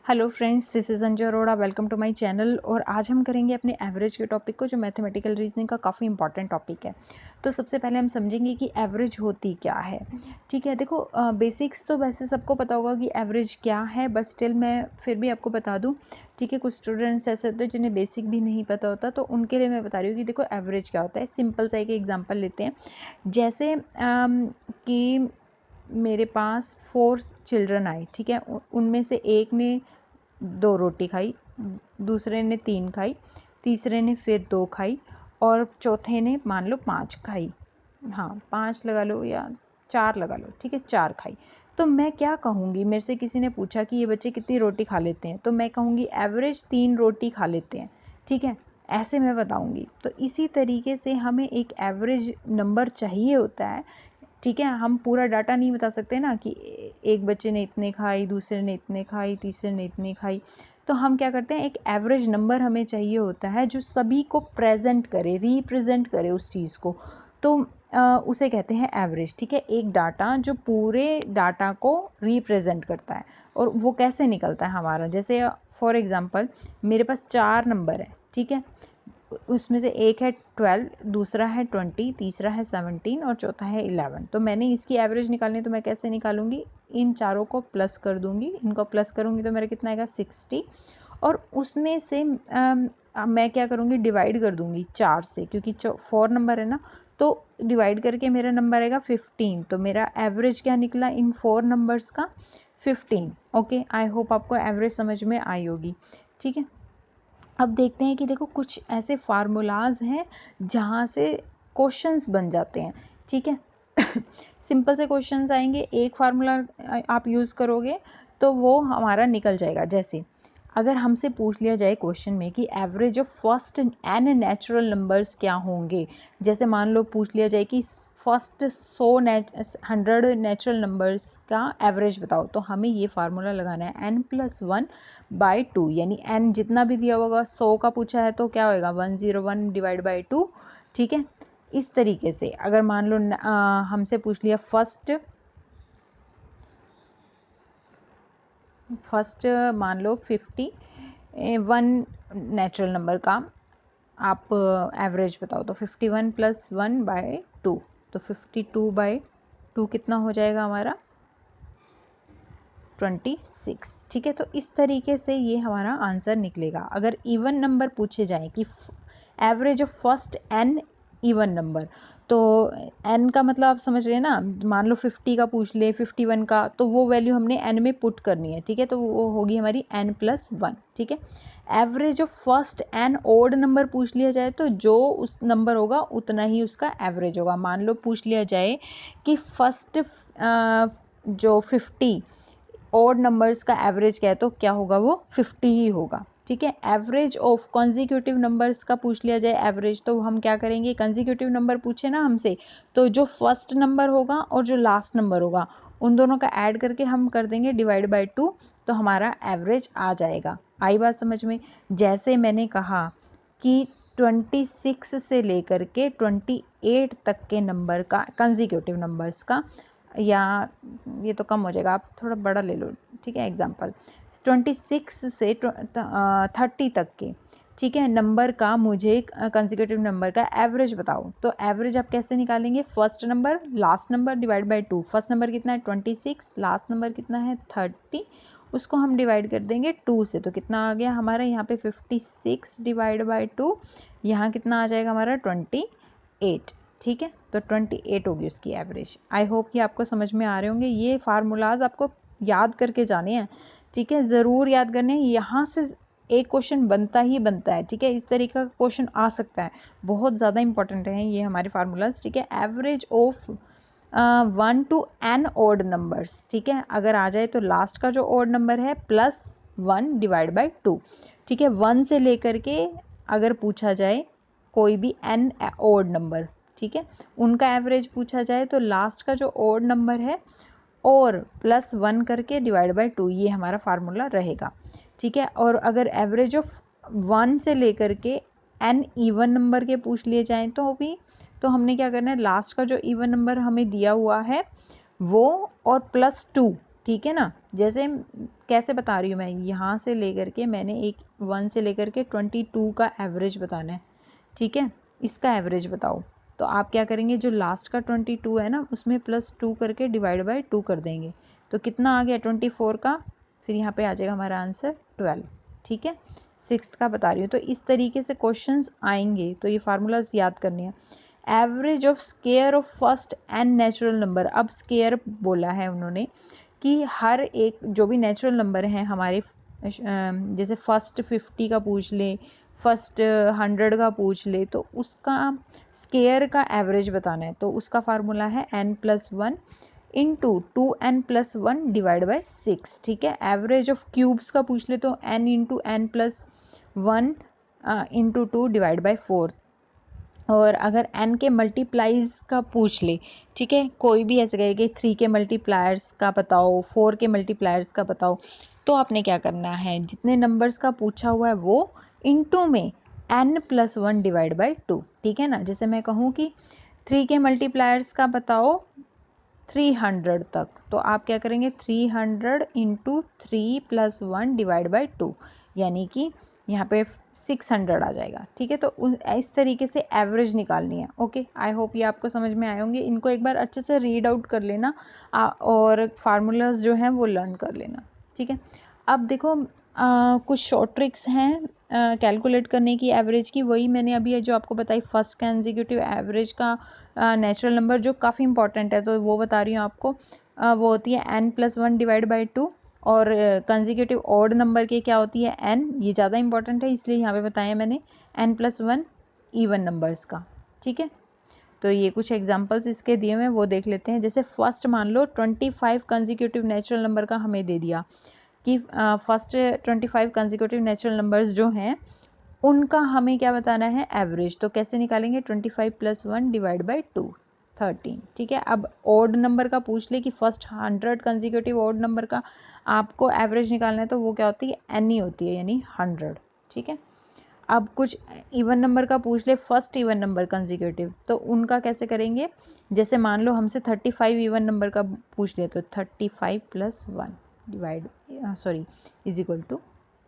Hello friends, this is Anju Arora. Welcome to my channel. और आज हम करेंगे अपने एवरेज के टॉपिक को, जो मैथमेटिकल रीजनिंग का काफ़ी इंपॉर्टेंट टॉपिक है। तो सबसे पहले हम समझेंगे कि एवरेज होती क्या है। ठीक है, देखो बेसिक्स तो वैसे सबको पता होगा कि एवरेज क्या है, बस स्टिल मैं फिर भी आपको बता दूं। ठीक है, कुछ स्टूडेंट्स ऐसे होते हैं जिन्हें बेसिक भी नहीं पता होता, तो उनके लिए मैं बता रही हूँ कि देखो एवरेज क्या होता है। सिंपल सा एक एग्जाम्पल लेते हैं। जैसे कि मेरे पास 4 चिल्ड्रन आए। ठीक है, उनमें से एक ने 2 रोटी खाई, दूसरे ने 3 खाई, तीसरे ने फिर 2 खाई और चौथे ने मान लो 5 खाई। हाँ, 5 लगा लो या 4 लगा लो। ठीक है, 4 खाई। तो मैं क्या कहूँगी, मेरे से किसी ने पूछा कि ये बच्चे कितनी रोटी खा लेते हैं, तो मैं कहूँगी एवरेज 3 रोटी खा लेते हैं। ठीक है, ऐसे मैं बताऊँगी। तो इसी तरीके से हमें एक एवरेज नंबर चाहिए होता है। ठीक है, हम पूरा डाटा नहीं बता सकते ना कि एक बच्चे ने इतने खाई, दूसरे ने इतने खाई, तीसरे ने इतनी खाई। तो हम क्या करते हैं, एक एवरेज नंबर हमें चाहिए होता है जो सभी को प्रेजेंट करे, रिप्रेजेंट करे उस चीज़ को। तो उसे कहते हैं एवरेज। ठीक है, एक डाटा जो पूरे डाटा को रिप्रेजेंट करता है। और वो कैसे निकलता है हमारा, जैसे फॉर एग्जांपल मेरे पास 4 नंबर है। ठीक है, उसमें से एक है 12, दूसरा है 20, तीसरा है 17 और चौथा है 11। तो मैंने इसकी एवरेज निकालनी है, तो मैं कैसे निकालूंगी, इन चारों को प्लस कर दूंगी। इनको प्लस करूंगी तो मेरा कितना आएगा 60। और उसमें से मैं क्या करूंगी, डिवाइड कर दूंगी 4 से, क्योंकि 4 नंबर है ना। तो डिवाइड करके मेरा नंबर आएगा 15। तो मेरा एवरेज क्या निकला इन 4 नंबर्स का, 15। ओके, आई होप आपको एवरेज समझ में आई होगी। ठीक है, अब देखते हैं कि देखो कुछ ऐसे फार्मूलाज हैं जहाँ से क्वेश्चंस बन जाते हैं। ठीक है, सिंपल से क्वेश्चंस आएंगे, एक फार्मूला आप यूज़ करोगे तो वो हमारा निकल जाएगा। जैसे अगर हमसे पूछ लिया जाए क्वेश्चन में कि average of first n natural numbers क्या होंगे। जैसे मान लो पूछ लिया जाए कि फर्स्ट 100 नेचुरल नंबर्स का एवरेज बताओ, तो हमें ये फार्मूला लगाना है n+1/2। यानी n जितना भी दिया होगा, 100 का पूछा है तो क्या होगा 101 डिवाइड बाई 2। ठीक है, इस तरीके से अगर मान लो हमसे पूछ लिया फर्स्ट मान लो 51 नेचुरल नंबर का आप एवरेज बताओ, तो 51 + 1/2, तो 52/2 कितना हो जाएगा हमारा 26। ठीक है, तो इस तरीके से ये हमारा आंसर निकलेगा। अगर इवन नंबर पूछे जाए कि average of first n even number, तो n का मतलब आप समझ रहे हैं ना। मान लो 50 का पूछ ले, 51 का, तो वो वैल्यू हमने n में पुट करनी है। ठीक है, तो वो होगी हमारी n+1। ठीक है, average of first n odd number पूछ लिया जाए, तो जो उस नंबर होगा उतना ही उसका एवरेज होगा। मान लो पूछ लिया जाए कि फर्स्ट जो 50 ओड नंबर्स का एवरेज क्या है, तो क्या होगा वो 50 ही होगा। ठीक है, एवरेज ऑफ कंसेक्यूटिव नंबर्स का पूछ लिया जाए एवरेज, तो हम क्या करेंगे, कंसेक्यूटिव नंबर पूछे ना हमसे, तो जो फर्स्ट नंबर होगा और जो लास्ट नंबर होगा उन दोनों का ऐड करके हम कर देंगे डिवाइड बाय 2, तो हमारा एवरेज आ जाएगा। आई बात समझ में। जैसे मैंने कहा कि 26 से लेकर के 28 तक के नंबर का, कंसेक्यूटिव नंबर्स का, या ये तो कम हो जाएगा, आप थोड़ा बड़ा ले लो। ठीक है, एग्जांपल 26 से 30 तक के, ठीक है, नंबर का मुझे कंसेक्यूटिव नंबर का एवरेज बताओ। तो एवरेज आप कैसे निकालेंगे, first number last number divide by 2। First number कितना है 26, लास्ट नंबर कितना है 30, उसको हम डिवाइड कर देंगे 2 से, तो कितना आ गया हमारा यहाँ पे 56 डिवाइड बाय 2, यहाँ कितना आ जाएगा हमारा 28। ठीक है, तो 28 होगी उसकी एवरेज। आई होप कि आपको समझ में आ रहे होंगे। ये फार्मूलाज आपको याद करके जाने हैं। ठीक है, ज़रूर याद करने हैं, यहाँ से एक क्वेश्चन बनता ही बनता है। ठीक है, इस तरीके का क्वेश्चन आ सकता है, बहुत ज़्यादा इंपॉर्टेंट है ये हमारे फार्मूलाज। ठीक है, average of 1 to n odd numbers. ठीक है, अगर आ जाए तो लास्ट का जो ओड नंबर है +1 डिवाइड बाई 2। ठीक है, 1 से लेकर के अगर पूछा जाए कोई भी n ओड नंबर, ठीक है, उनका एवरेज पूछा जाए, तो लास्ट का जो ओड नंबर है और +1 करके डिवाइड बाय 2, ये हमारा फार्मूला रहेगा। ठीक है, और अगर एवरेज ऑफ 1 से लेकर के n इवन नंबर के पूछ लिए जाएं तो भी, तो हमने क्या करना है, लास्ट का जो इवन नंबर हमें दिया हुआ है वो और +2, ठीक है ना। जैसे कैसे बता रही हूँ मैं, यहाँ से लेकर के मैंने एक 1 से लेकर के 22 का एवरेज बताना है, ठीक है, इसका एवरेज बताओ। तो आप क्या करेंगे, जो लास्ट का 22 है ना उसमें +2 करके डिवाइड बाय 2 कर देंगे, तो कितना आ गया 24 का, फिर यहाँ पे आ जाएगा हमारा आंसर 12, ठीक है। 6 का बता रही हूँ। तो इस तरीके से क्वेश्चंस आएंगे, तो ये फार्मूलाज याद करने हैं। Average of square of first and natural number, अब स्केयर बोला है उन्होंने कि हर एक जो भी नेचुरल नंबर हैं हमारे, जैसे फर्स्ट 50 का पूछ ले, फर्स्ट 100 का पूछ ले, तो उसका स्केयर का एवरेज बताना है। तो उसका फार्मूला है n+1 into 2n+1 divide by 6, ठीक है। एवरेज ऑफ क्यूब्स का पूछ ले तो n into n+1 into 2 divide by 4, और अगर n के मल्टीप्लाइज का पूछ ले, ठीक है, कोई भी ऐसे कहे कि 3 के मल्टीप्लायर्स का बताओ, 4 के मल्टीप्लायर्स का बताओ, तो आपने क्या करना है, जितने नंबर्स का पूछा हुआ है वो इनटू में n+1 डिवाइड बाई 2, ठीक है ना। जैसे मैं कहूँ कि 3 के मल्टीप्लायर्स का बताओ 300 तक, तो आप क्या करेंगे 300 इंटू 3+1 डिवाइड बाई 2, यानी कि यहाँ पे 600 आ जाएगा, ठीक है। तो इस तरीके से एवरेज निकालनी है। ओके, आई होप ये आपको समझ में आए होंगे। इनको एक बार अच्छे से रीड आउट कर लेना और फार्मूलाज जो हैं वो लर्न कर लेना, ठीक है। अब देखो कुछ शॉर्ट ट्रिक्स हैं कैलकुलेट करने की एवरेज की, वही मैंने अभी जो आपको बताई फर्स्ट कंसेक्यूटिव एवरेज का नेचुरल नंबर जो काफ़ी इंपॉर्टेंट है, तो वो बता रही हूँ आपको। वो होती है n+1 डिवाइड बाई 2, और कंसेक्यूटिव ऑड नंबर के क्या होती है n, ये ज़्यादा इंपॉर्टेंट है इसलिए यहाँ पे बताया मैंने n+1 इवन नंबर्स का, ठीक है। तो ये कुछ एग्जांपल्स इसके दिए हुए हैं, वो देख लेते हैं। जैसे फर्स्ट मान लो 25 कंसेक्यूटिव नेचुरल नंबर का हमें दे दिया कि फर्स्ट 25 कंसेक्यूटिव नेचुरल नंबर्स जो हैं उनका हमें क्या बताना है एवरेज। तो कैसे निकालेंगे, 25+1 डिवाइड बाई 2, 13, ठीक है। अब ऑड नंबर का पूछ ले कि फर्स्ट 100 कंसेक्यूटिव ऑड नंबर का आपको एवरेज निकालना है, तो वो क्या होती है एन ही होती है, यानी 100, ठीक है। अब कुछ इवन नंबर का पूछ ले, फर्स्ट इवन नंबर कंसेक्यूटिव, तो उनका कैसे करेंगे, जैसे मान लो हमसे 35 इवन नंबर का पूछ ले, तो 35+1 डिवाइड इज इक्वल टू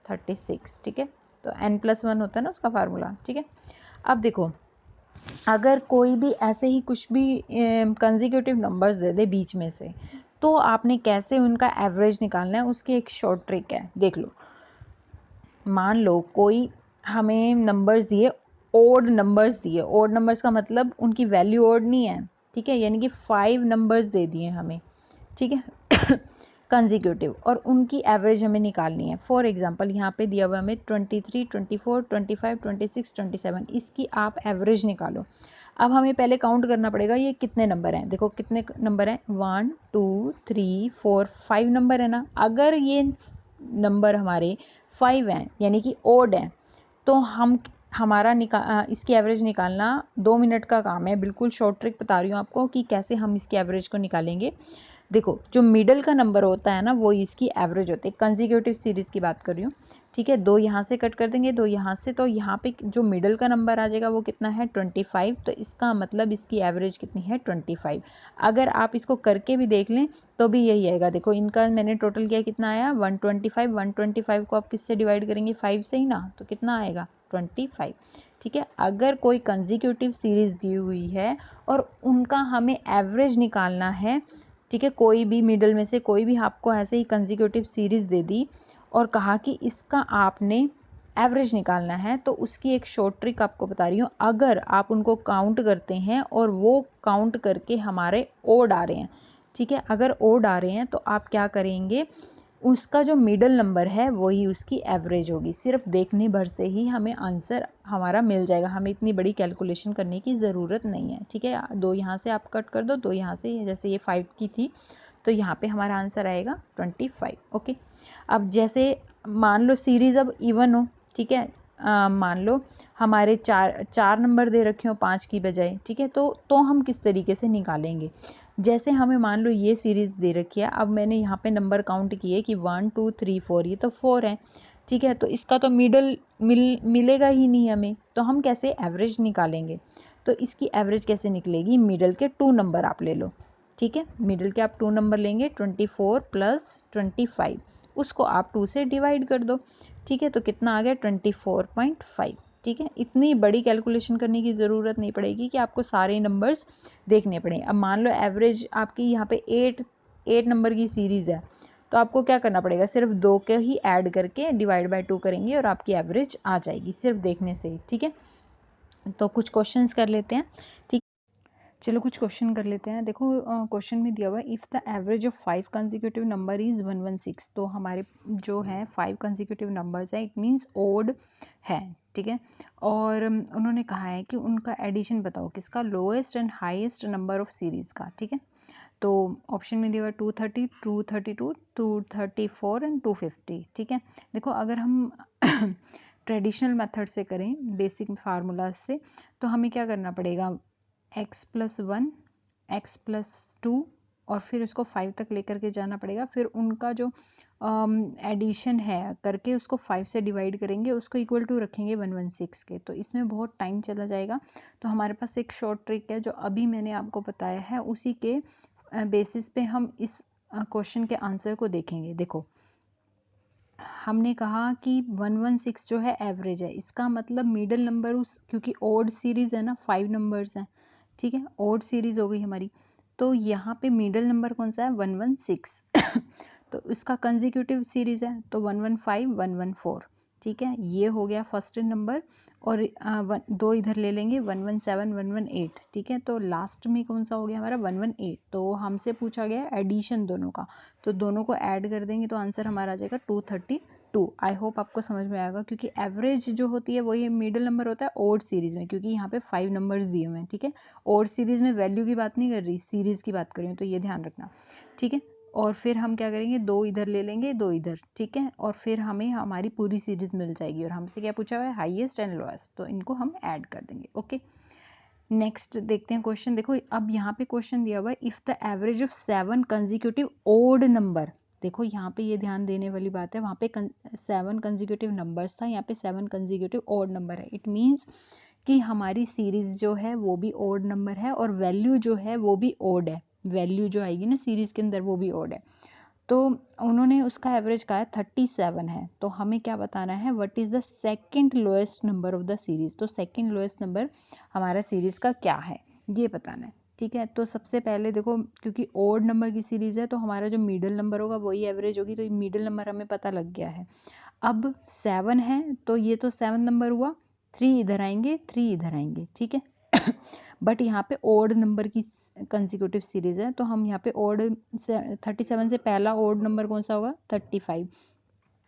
36, ठीक है। तो n+1 होता है ना उसका फार्मूला, ठीक है। अब देखो अगर कोई भी ऐसे ही कुछ भी कंसेक्यूटिव नंबर्स दे दे बीच में से, तो आपने कैसे उनका एवरेज निकालना है, उसकी एक शॉर्ट ट्रिक है, देख लो। मान लो कोई हमें नंबर्स दिए, ओड नंबर्स दिए, ओड नंबर्स का मतलब उनकी वैल्यू ओड नहीं है, ठीक है, यानी कि 5 नंबर्स दे दिए हमें, ठीक है कंसेक्यूटिव, और उनकी एवरेज हमें निकालनी है। फॉर एग्जांपल यहाँ पे दिया हुआ हमें 23, 24, 25, 26, 27, इसकी आप एवरेज निकालो। अब हमें पहले काउंट करना पड़ेगा ये कितने नंबर हैं। देखो कितने नंबर हैं, 1 2 3 4 5 नंबर है ना। अगर ये नंबर हमारे 5 हैं यानी कि ओड हैं, तो हमारा इसकी एवरेज निकालना 2 मिनट का काम है। बिल्कुल शॉर्ट ट्रिक बता रही हूँ आपको कि कैसे हम इसकी एवरेज को निकालेंगे। देखो जो मिडल का नंबर होता है ना वो इसकी एवरेज होती है, कंसेक्यूटिव सीरीज़ की बात कर रही हूँ, ठीक है। 2 यहाँ से कट कर देंगे, 2 यहाँ से, तो यहाँ पे जो मिडल का नंबर आ जाएगा वो कितना है 25, तो इसका मतलब इसकी एवरेज कितनी है 25। अगर आप इसको करके भी देख लें तो भी यही आएगा। देखो इनका मैंने टोटल किया, कितना आया 125, 125 को आप किससे डिवाइड करेंगे 5 से ही ना, तो कितना आएगा 25, ठीक है। अगर कोई कंसेक्यूटिव सीरीज़ दी हुई है और उनका हमें एवरेज निकालना है, ठीक है, कोई भी मिडल में से कोई भी आपको ऐसे ही कंसेक्यूटिव सीरीज़ दे दी और कहा कि इसका आपने एवरेज निकालना है, तो उसकी एक शॉर्ट ट्रिक आपको बता रही हूँ। अगर आप उनको काउंट करते हैं और वो काउंट करके हमारे ओड आ रहे हैं, ठीक है, अगर ओड आ रहे हैं तो आप क्या करेंगे, उसका जो मिडल नंबर है वही उसकी एवरेज होगी। सिर्फ देखने भर से ही हमें आंसर हमारा मिल जाएगा, हमें इतनी बड़ी कैलकुलेशन करने की ज़रूरत नहीं है, ठीक है। 2 यहाँ से आप कट कर दो, 2 यहाँ से, जैसे ये 5 की थी तो यहाँ पे हमारा आंसर आएगा 25, ओके। अब जैसे मान लो सीरीज़ अब इवन हो, ठीक है, मान लो हमारे चार नंबर दे रखे हो 5 की बजाय, ठीक है, तो हम किस तरीके से निकालेंगे। जैसे हमें मान लो ये सीरीज़ दे रखी है, अब मैंने यहाँ पे नंबर काउंट किए कि 1 2 3 4, ये तो 4 है, ठीक है, तो इसका तो मिडल मिलेगा ही नहीं हमें, तो हम कैसे एवरेज निकालेंगे। तो इसकी एवरेज कैसे निकलेगी, मिडल के 2 नंबर आप ले लो, ठीक है, मिडिल के आप 2 नंबर लेंगे, 24 प्लस 25, उसको आप 2 से डिवाइड कर दो। ठीक है, तो कितना आ गया 24.5। ठीक है, इतनी बड़ी कैलकुलेशन करने की ज़रूरत नहीं पड़ेगी कि आपको सारे नंबर्स देखने पड़े। अब मान लो एवरेज आपकी यहाँ पे 8 नंबर की सीरीज़ है, तो आपको क्या करना पड़ेगा, सिर्फ 2 के ही ऐड करके डिवाइड बाय 2 करेंगे और आपकी एवरेज आ जाएगी सिर्फ देखने से ही। ठीक है, तो कुछ क्वेश्चंस कर लेते हैं। ठीक, चलो कुछ क्वेश्चन कर लेते हैं। देखो क्वेश्चन में दिया हुआ है if the average of 5 consecutive number is 116, तो हमारे जो है 5 कंसेक्यूटिव नंबर्स है, इट मीन्स ओड है। ठीक है, और उन्होंने कहा है कि उनका एडिशन बताओ, किसका, lowest and highest number of series का। ठीक है, तो ऑप्शन में दिया हुआ 230, 232, 234 एंड 250। ठीक है, देखो अगर हम ट्रेडिशनल मेथड से करें, बेसिक फार्मूलाज से, तो हमें क्या करना पड़ेगा, x+1, x+2 और फिर उसको 5 तक लेकर के जाना पड़ेगा। फिर उनका जो एडिशन है करके उसको 5 से डिवाइड करेंगे, उसको इक्वल टू रखेंगे 116 के। तो इसमें बहुत टाइम चला जाएगा। तो हमारे पास एक शॉर्ट ट्रिक है जो अभी मैंने आपको बताया है, उसी के बेसिस पे हम इस क्वेश्चन के आंसर को देखेंगे। देखो हमने कहा कि 116 जो है एवरेज है, इसका मतलब मिडल नंबर उस, क्योंकि ओड सीरीज़ है ना, 5 नंबर्स हैं। ठीक है, ओड सीरीज़ हो गई हमारी, तो यहाँ पे मिडल नंबर कौन सा है, 116 तो इसका कंसेक्यूटिव सीरीज़ है, तो 115, 114। ठीक है, ये हो गया फर्स्ट नंबर, और 2 इधर ले लेंगे, 117, 118। ठीक है, तो लास्ट में कौन सा हो गया हमारा, 118। तो हमसे पूछा गया एडिशन दोनों का, तो दोनों को ऐड कर देंगे तो आंसर हमारा आ जाएगा 232। आई होप आपको समझ में आएगा, क्योंकि एवरेज जो होती है वही मिडिल नंबर होता है ओड सीरीज़ में, क्योंकि यहाँ पे 5 नंबर्स दिए हुए हैं। ठीक है, ओड सीरीज़ में वैल्यू की बात नहीं कर रही, सीरीज़ की बात कर रही हूँ, तो ये ध्यान रखना। ठीक है, और फिर हम क्या करेंगे, 2 इधर ले लेंगे, 2 इधर। ठीक है, और फिर हमें हमारी पूरी सीरीज़ मिल जाएगी, और हमसे क्या पूछा हुआ है, हाईएस्ट एंड लोएस्ट, तो इनको हम ऐड कर देंगे। ओके, नेक्स्ट देखते हैं क्वेश्चन। देखो अब यहाँ पे क्वेश्चन दिया हुआ है if the average of 7 consecutive odd number, देखो यहाँ पे ये ध्यान देने वाली बात है, वहाँ पे 7 कंसेक्यूटिव नंबर्स था, यहाँ पे 7 कंसेक्यूटिव ओड नंबर है। इट मीन्स कि हमारी सीरीज जो है वो भी ओड नंबर है, और वैल्यू जो है वो भी ओड है। वैल्यू जो आएगी ना सीरीज के अंदर वो भी ओड है। तो उन्होंने उसका एवरेज कहा है 37 है, तो हमें क्या बताना है, what is the second lowest number of the series. तो सेकंड लोएस्ट नंबर हमारा सीरीज का क्या है, ये बताना है। ठीक है, तो सबसे पहले देखो, क्योंकि ओड नंबर की सीरीज़ है तो हमारा जो मिडिल नंबर होगा वही एवरेज होगी, तो मिडिल नंबर हमें पता लग गया है। अब 7 है तो ये तो 7 नंबर हुआ, 3 इधर आएंगे, 3 इधर आएंगे। ठीक है, बट यहाँ पे ओड नंबर की कंसेक्यूटिव सीरीज है, तो हम यहाँ पे ओड 37 से पहला ओड नंबर कौन सा होगा, 35।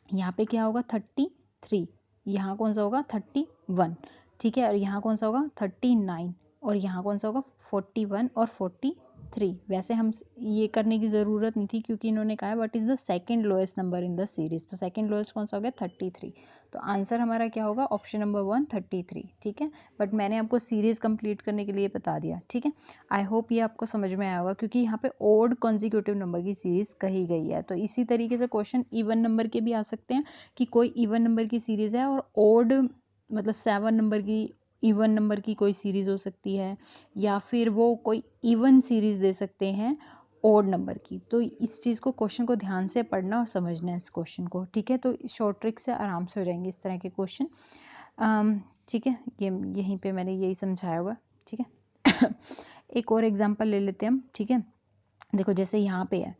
यहाँ पे क्या होगा, 33। यहाँ कौन सा होगा, 31। ठीक है, और यहाँ कौन सा होगा, 39। और यहाँ कौन सा होगा, 41 और 43। वैसे हम ये करने की ज़रूरत नहीं थी, क्योंकि इन्होंने कहा है what is the second lowest number in the series, तो सेकंड लोएस्ट कौन सा हो गया, 33। तो आंसर हमारा क्या होगा, ऑप्शन नंबर 1, 33। ठीक है, बट मैंने आपको सीरीज कंप्लीट करने के लिए बता दिया। ठीक है, आई होप ये आपको समझ में आया होगा, क्योंकि यहाँ पे ओड कॉन्जिक्यूटिव नंबर की सीरीज कही गई है। तो इसी तरीके से क्वेश्चन इवन नंबर के भी आ सकते हैं, कि कोई इवन नंबर की सीरीज है और ओड मतलब 7 नंबर की इवन नंबर की कोई सीरीज हो सकती है, या फिर वो कोई इवन सीरीज दे सकते हैं ओड नंबर की। तो इस चीज़ को, क्वेश्चन को ध्यान से पढ़ना और समझना है इस क्वेश्चन को। ठीक है, तो शॉर्ट ट्रिक से आराम से हो जाएंगे इस तरह के क्वेश्चन। ठीक है, ये यहीं पे मैंने यही समझाया हुआ। ठीक है, एक और एग्जांपल ले लेते हैं हम। ठीक है, देखो जैसे यहाँ पे है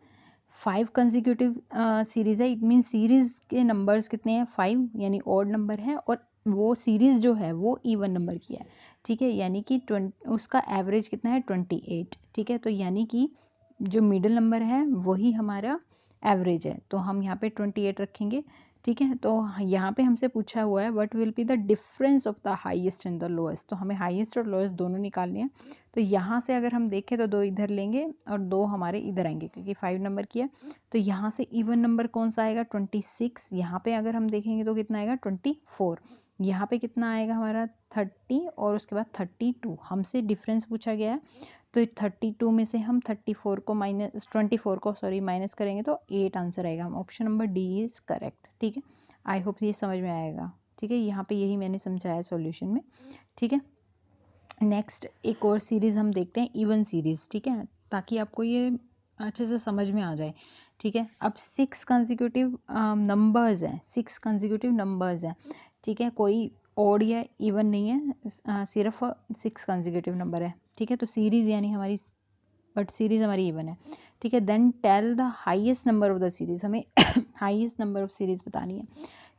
5 कंसेक्यूटिव सीरीज़ है, इट मीन सीरीज़ के नंबर्स कितने हैं, 5, यानी ऑड नंबर है, और वो सीरीज़ जो है वो इवन नंबर की है। ठीक है, यानी कि उसका एवरेज कितना है, 28। ठीक है, तो यानी कि जो मिडिल नंबर है वही हमारा एवरेज है, तो हम यहाँ पे 28 रखेंगे। ठीक है, तो यहाँ पे हमसे पूछा हुआ है what will be the difference of the highest and the lowest, तो हमें हाईएस्ट और लोएस्ट दोनों निकालने हैं। तो यहाँ से अगर हम देखें तो 2 इधर लेंगे और 2 हमारे इधर आएंगे, क्योंकि 5 नंबर की है। तो यहाँ से इवन नंबर कौन सा आएगा, 26। यहाँ पे अगर हम देखेंगे तो कितना आएगा, 24। यहाँ पे कितना आएगा हमारा, 30, और उसके बाद 32। हमसे डिफरेंस पूछा गया है, तो 32 में से हम 34 को माइनस 24 को सॉरी माइनस करेंगे तो 8 आंसर आएगा। हम option number D is correct. ठीक है, आई होप ये समझ में आएगा। ठीक है, यहाँ पे यही मैंने समझाया सॉल्यूशन में। ठीक है, नेक्स्ट एक और सीरीज़ हम देखते हैं, इवन सीरीज़। ठीक है, ताकि आपको ये अच्छे से समझ में आ जाए। ठीक है, अब 6 कंसेक्यूटिव नंबर्स हैं, 6 कंसेक्यूटिव नंबर्स हैं। ठीक है, कोई ऑड या इवन नहीं है, सिर्फ 6 कंसेक्यूटिव नंबर है। ठीक है, तो सीरीज यानी हमारी, बट सीरीज हमारी इवन है। ठीक है, then tell the highest number of the series, हमें हाईएस्ट नंबर ऑफ सीरीज बतानी है।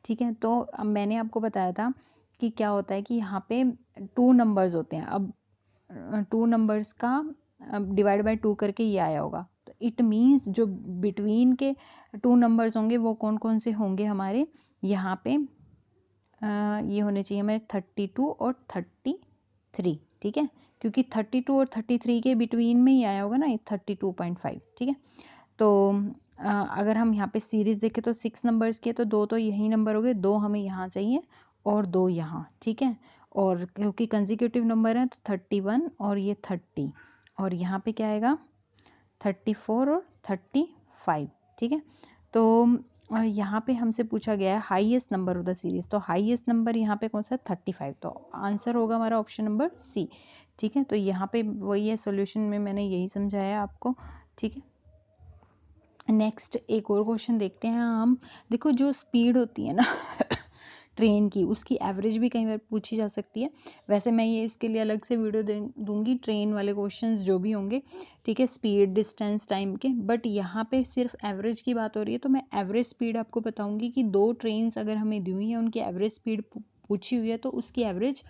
ठीक है, तो अब मैंने आपको बताया था कि क्या होता है कि यहाँ पे 2 नंबर्स होते हैं। अब 2 नंबर्स का डिवाइड बाय 2 करके ये आया होगा, तो इट मीन्स जो बिटवीन के 2 नंबर्स होंगे वो कौन कौन से होंगे हमारे यहाँ पे, ये होने चाहिए हमारे 32 और 33। ठीक है, क्योंकि 32 और 33 के बिटवीन में ही आया होगा ना, 32.5। ठीक है, तो अगर हम यहाँ पे सीरीज देखें तो 6 नंबर्स के, तो 2 तो यही नंबर हो गए, 2 हमें यहाँ चाहिए और 2 यहाँ। ठीक है, और क्योंकि कंसेक्यूटिव नंबर है तो 31 और ये 30, और यहाँ पे क्या आएगा 34 और 35। ठीक है, तो यहाँ पे हमसे पूछा गया है highest number of the series, तो हाईएस्ट नंबर यहाँ पे कौन सा 35, तो आंसर होगा हमारा ऑप्शन नंबर सी। ठीक है, तो यहाँ पे वही है, सॉल्यूशन में मैंने यही समझाया आपको। ठीक है, नेक्स्ट एक और क्वेश्चन देखते हैं हम। देखो जो स्पीड होती है ना ट्रेन की, उसकी एवरेज भी कई बार पूछी जा सकती है। वैसे मैं ये इसके लिए अलग से वीडियो दूंगी, ट्रेन वाले क्वेश्चंस जो भी होंगे। ठीक है, स्पीड, डिस्टेंस, टाइम के, बट यहाँ पे सिर्फ एवरेज की बात हो रही है, तो मैं एवरेज स्पीड आपको बताऊंगी कि 2 ट्रेन्स अगर हमें दी हुई है, उनकी एवरेज स्पीड पूछी हुई है, तो उसकी एवरेज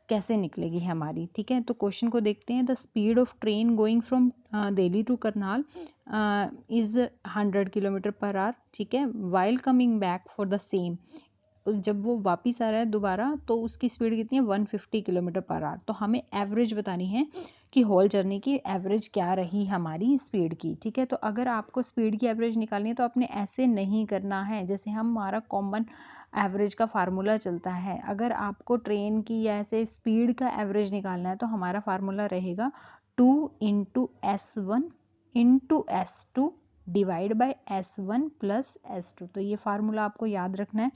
कैसे निकलेगी हमारी। ठीक है, तो क्वेश्चन को देखते हैं। The speed of train going from Delhi to Karnal is 100 kilometre per hour. ठीक है, while coming back for the same, जब वो वापस आ रहा है दोबारा तो उसकी स्पीड कितनी है 150 किलोमीटर पर आवर। तो हमें एवरेज बतानी है कि होल जर्नी की एवरेज क्या रही हमारी स्पीड की। ठीक है, तो अगर आपको स्पीड की एवरेज निकालनी है तो आपने ऐसे नहीं करना है जैसे हमारा कॉमन एवरेज का फार्मूला चलता है। अगर आपको ट्रेन की या ऐसे स्पीड का एवरेज निकालना है तो हमारा फार्मूला रहेगा 2 into S1 into S2 divide by S1 plus S2। तो ये फार्मूला आपको याद रखना है।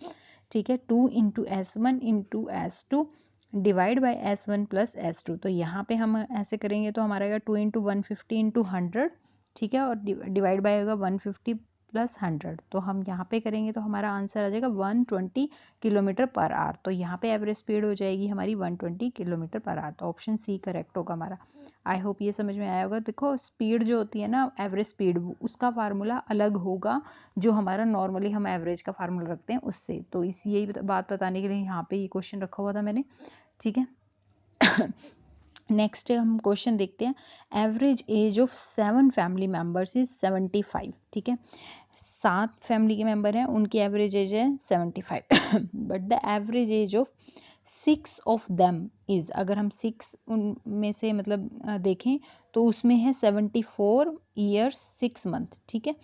ठीक है, 2 into S1 into S2 divide by S1 plus S2। तो यहाँ पे हम ऐसे करेंगे तो हमारा आएगा 2 इंटू 150 इंटू 100। ठीक है, और डिवाइड बाई होगा 150 प्लस 100। तो हम यहाँ पे करेंगे तो हमारा आंसर आ जाएगा 120 किलोमीटर पर आवर। तो यहाँ पे एवरेज स्पीड हो जाएगी हमारी 120 किलोमीटर पर आवर। तो ऑप्शन सी करेक्ट होगा हमारा। आई होप ये समझ में आया होगा। देखो स्पीड जो होती है ना, एवरेज स्पीड, उसका फार्मूला अलग होगा जो हमारा नॉर्मली हम एवरेज का फार्मूला रखते हैं उससे। तो इस यही बात बताने के लिए यहाँ पे ये क्वेश्चन रखा हुआ था मैंने। ठीक है, नेक्स्ट हम क्वेश्चन देखते हैं। Average age of 7 family members is 75। ठीक है, 7 फैमिली के मेंबर हैं, उनकी एवरेज एज है 75 but the average age of 6 of them is, अगर हम 6 उनमें से मतलब देखें तो उसमें है 74 ईयर्स 6 मंथ। ठीक है,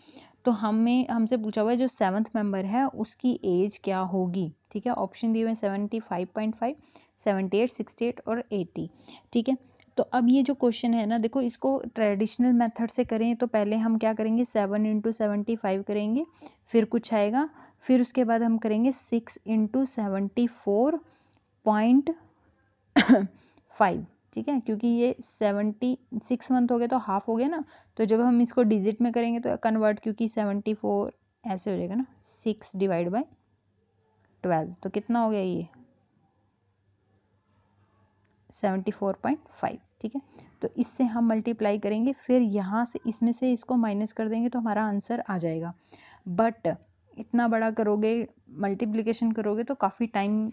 तो हमसे पूछा हुआ है जो 7th मेंबर है उसकी एज क्या होगी। ठीक है, ऑप्शन दिए हुए हैं 75.5, 78, 68 और 80। ठीक है, तो अब ये जो क्वेश्चन है ना, देखो इसको ट्रेडिशनल मेथड से करें तो पहले हम क्या करेंगे 7 इंटू 75 करेंगे, फिर कुछ आएगा, फिर उसके बाद हम करेंगे 6 इंटू 74.5। ठीक है, क्योंकि ये 76 मंथ हो गए तो हाफ हो गया ना, तो जब हम इसको डिजिट में करेंगे तो कन्वर्ट, क्योंकि 74 ऐसे हो जाएगा ना, 6 डिवाइड बाय 12, तो कितना हो गया ये 74.5। ठीक है, तो इससे हम मल्टीप्लाई करेंगे, फिर यहाँ से इसमें से इसको माइनस कर देंगे तो हमारा आंसर आ जाएगा। बट इतना बड़ा करोगे, मल्टीप्लिकेशन करोगे तो काफ़ी टाइम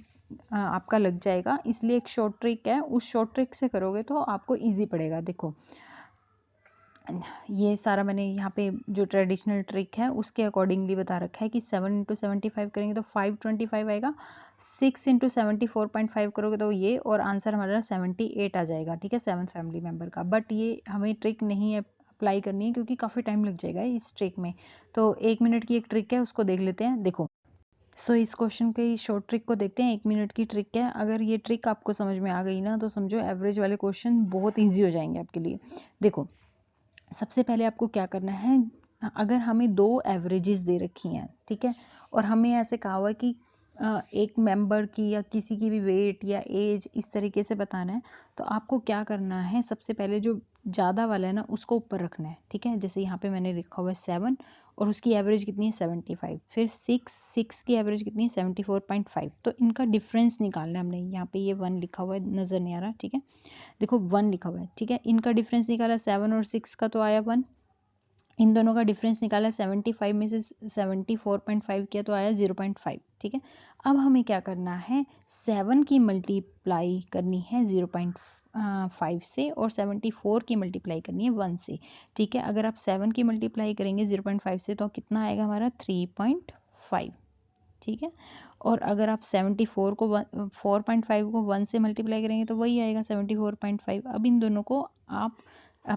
आपका लग जाएगा, इसलिए एक शॉर्ट ट्रिक है, उस शॉर्ट ट्रिक से करोगे तो आपको ईजी पड़ेगा। देखो ये सारा मैंने यहाँ पे जो ट्रेडिशनल ट्रिक है उसके अकॉर्डिंगली बता रखा है कि 7 इंटू 75 करेंगे तो 525 आएगा, 6 इंटू 74.5 करोगे तो ये, और आंसर हमारा 78 आ जाएगा। ठीक है, 7th फैमिली मेम्बर का। बट ये हमें ट्रिक नहीं है अप्लाई करनी है क्योंकि काफ़ी टाइम लग जाएगा इस ट्रिक में। तो 1 मिनट की एक ट्रिक है, उसको देख लेते हैं। देखो इस क्वेश्चन के शॉर्ट ट्रिक को देखते हैं। 1 मिनट की ट्रिक है, अगर ये ट्रिक आपको समझ में आ गई ना तो समझो एवरेज वाले क्वेश्चन बहुत ईजी हो जाएंगे आपके लिए। देखो सबसे पहले आपको क्या करना है, अगर हमें 2 एवरेजेस दे रखी हैं, ठीक है, और हमें ऐसे कहा हुआ है कि एक मेंबर की या किसी की भी वेट या एज इस तरीके से बताना है, तो आपको क्या करना है, सबसे पहले जो ज़्यादा वाला है ना उसको ऊपर रखना है, ठीक है। जैसे यहाँ पे मैंने लिखा हुआ है 7 और उसकी एवरेज कितनी है 75, फिर 6 की एवरेज कितनी है 74.5। तो इनका डिफरेंस निकालना है हमने। यहाँ पे ये 1 लिखा हुआ है, नज़र नहीं आ रहा, ठीक है। देखो 1 लिखा हुआ है, ठीक है। इनका डिफरेंस निकाला 7 और 6 का तो आया 1। इन दोनों का डिफरेंस निकाला 75 में से 74.5 किया तो आया 0.5, ठीक है। अब हमें क्या करना है, 7 की मल्टीप्लाई करनी है 0.5 से और 74 की मल्टीप्लाई करनी है 1 से, ठीक है। अगर आप 7 की मल्टीप्लाई करेंगे 0.5 से तो कितना आएगा हमारा 3.5, ठीक है। और अगर आप 74 को 4.5 को 1 से मल्टीप्लाई करेंगे तो वही आएगा 74.5। अब इन दोनों को आप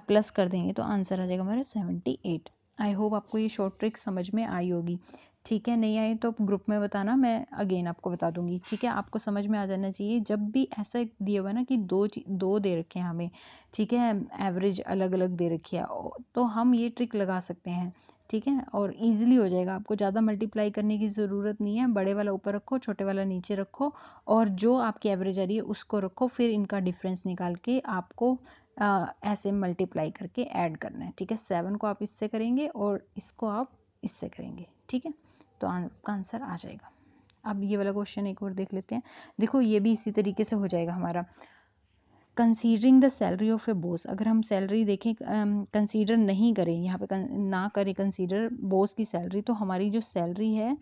प्लस कर देंगे तो आंसर आ जाएगा हमारा 78। आई होप आपको ये शॉर्ट ट्रिक समझ में आई होगी, ठीक है। नहीं आई तो ग्रुप में बताना, मैं अगेन आपको बता दूंगी, ठीक है। आपको समझ में आ जाना चाहिए। जब भी ऐसा दिया हुआ ना कि दो दे रखे हैं हमें, ठीक है, एवरेज अलग अलग दे रखी है, तो हम ये ट्रिक लगा सकते हैं, ठीक है। और इजीली हो जाएगा, आपको ज़्यादा मल्टीप्लाई करने की ज़रूरत नहीं है। बड़े वाला ऊपर रखो, छोटे वाला नीचे रखो और जो आपकी एवरेज आ रही है उसको रखो, फिर इनका डिफरेंस निकाल के आपको ऐसे मल्टीप्लाई करके ऐड करना है, ठीक है। 7 को आप इससे करेंगे और इसको आप इससे करेंगे, ठीक है। तो आपका आंसर आ जाएगा। अब ये वाला क्वेश्चन एक और देख लेते हैं। देखो ये भी इसी तरीके से हो जाएगा हमारा। Considering the salary of A boss, अगर हम सैलरी देखें, कंसीडर नहीं करें यहाँ पे, ना करें कंसीडर बॉस की सैलरी, तो हमारी जो सैलरी है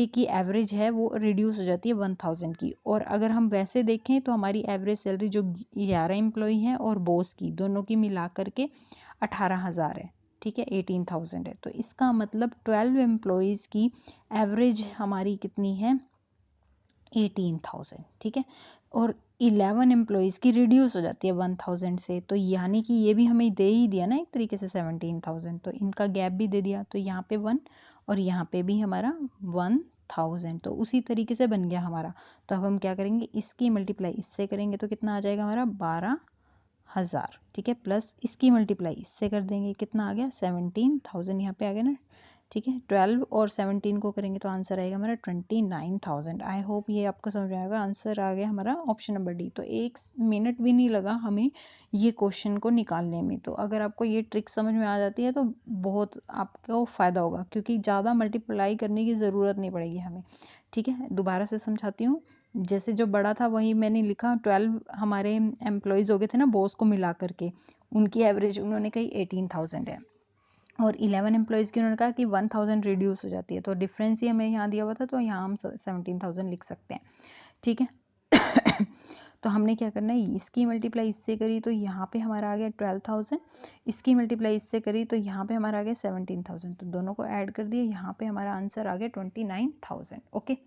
की एवरेज है वो रिड्यूस हो जाती है 1000 की। और अगर हम वैसे देखें तो हमारी एवरेज सैलरी जो 11 एम्प्लॉई हैं और बॉस की दोनों की मिला करके 18,000 है, ठीक है, 18,000 है। तो इसका मतलब 12 एम्प्लॉयज़ की एवरेज हमारी कितनी है 18,000, ठीक है। और 11 एम्प्लॉयज़ की रिड्यूस हो जाती है 1000 से, तो यानी कि ये भी हमें दे ही दिया ना एक तरीके से 17,000, तो इनका गैप भी दे दिया। तो यहाँ पे 1 और यहाँ पे भी हमारा 1000, तो उसी तरीके से बन गया हमारा। तो अब हम क्या करेंगे, इसकी मल्टीप्लाई इससे करेंगे तो कितना आ जाएगा हमारा 12,000, ठीक है। प्लस इसकी मल्टीप्लाई इससे कर देंगे, कितना आ गया 17,000 यहाँ पे आ गया ना, ठीक है। 12 और 17 को करेंगे तो आंसर आएगा हमारा 29,000। आई होप ये आपको समझ में आएगा। आंसर आ गया हमारा ऑप्शन नंबर डी। तो 1 मिनट भी नहीं लगा हमें ये क्वेश्चन को निकालने में। तो अगर आपको ये ट्रिक समझ में आ जाती है तो बहुत आपको फ़ायदा होगा, क्योंकि ज़्यादा मल्टीप्लाई करने की ज़रूरत नहीं पड़ेगी हमें, ठीक है। दोबारा से समझाती हूँ। जैसे जो बड़ा था वही मैंने लिखा, 12 हमारे एम्प्लॉयज़ हो गए थे ना बॉस को मिला करके, उनकी एवरेज उन्होंने कही 18,000 है। और 11 एम्प्लॉयज़ की उन्होंने कहा कि 1000 रिड्यूस हो जाती है, तो डिफरेंस ही हमें यहाँ दिया हुआ था, तो यहाँ हम 17,000 लिख सकते हैं, ठीक है। तो हमने क्या करना है, इसकी मल्टीप्लाई इससे करी तो यहाँ पे हमारा आ गया 12,000, इसकी मल्टीप्लाई इससे करी तो यहाँ पे हमारा आ गया 17,000, तो दोनों को ऐड कर दिए, यहाँ पे हमारा आंसर आ गया 29,000। ओके,